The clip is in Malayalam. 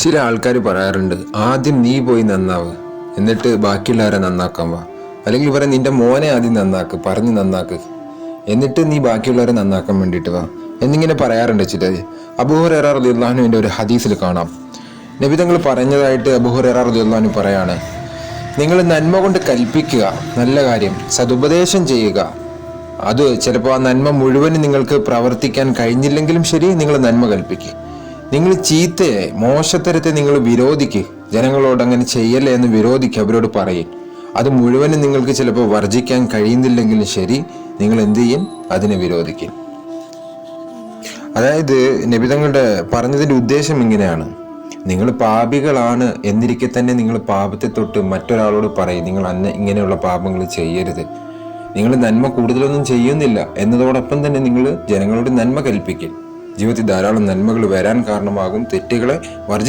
ചില ആൾക്കാർ പറയാറുണ്ട്, ആദ്യം നീ പോയി നന്നാവ്, എന്നിട്ട് ബാക്കിയുള്ളവരെ നന്നാക്കാൻ വാ. അല്ലെങ്കിൽ പറയാം, നിന്റെ മോനെ ആദ്യം നന്നാക്ക്, പറഞ്ഞ് നന്നാക്ക്, എന്നിട്ട് നീ ബാക്കിയുള്ളവരെ നന്നാക്കാൻ വേണ്ടിയിട്ട് വാ എന്നിങ്ങനെ പറയാറുണ്ട് ചിലർ. അബൂ ഹുറൈറ റളിയല്ലാഹു അൻഹുവിന്റെ ഒരു ഹദീസിൽ കാണാം, നബി തങ്ങൾ പറഞ്ഞതായിട്ട് അബൂ ഹുറൈറ റളിയല്ലാഹു അൻഹു പറയാണ്, നിങ്ങൾ നന്മ കൊണ്ട് കൽപ്പിക്കുക, നല്ല കാര്യം സതുപദേശം ചെയ്യുക. അത് ചിലപ്പോൾ ആ നന്മ മുഴുവനും നിങ്ങൾക്ക് പ്രവർത്തിക്കാൻ കഴിഞ്ഞില്ലെങ്കിലും ശരി, നിങ്ങൾ നന്മ കൽപ്പിക്കുക. നിങ്ങൾ ചീത്തയെ, മോശത്തരത്തെ നിങ്ങൾ വിരോധിക്കുക, ജനങ്ങളോട് അങ്ങനെ ചെയ്യല്ലേ എന്ന് വിരോധിക്കുക, അവരോട് പറയും. അത് മുഴുവനും നിങ്ങൾക്ക് ചിലപ്പോൾ വർജിക്കാൻ കഴിയുന്നില്ലെങ്കിലും ശരി, നിങ്ങൾ എന്ത് ചെയ്യും? അതിനെ വിരോധിക്കും. അതായത് നബിതങ്ങളുടെ പറഞ്ഞതിന്റെ ഉദ്ദേശം ഇങ്ങനെയാണ്, നിങ്ങൾ പാപികളാണ് എന്നിരിക്കെ തന്നെ നിങ്ങൾ പാപത്തെ തൊട്ട് മറ്റൊരാളോട് പറയും, നിങ്ങൾ ഇങ്ങനെയുള്ള പാപങ്ങൾ ചെയ്യരുത്. നിങ്ങൾ നന്മ കൂടുതലൊന്നും ചെയ്യുന്നില്ല എന്നതോടൊപ്പം തന്നെ നിങ്ങൾ ജനങ്ങളോട് നന്മ കൽപ്പിക്കും. ജീവിതത്തിൽ ധാരാളം നന്മകൾ വരാൻ കാരണമാകും. തെറ്റുകളെ വർജിക്കാൻ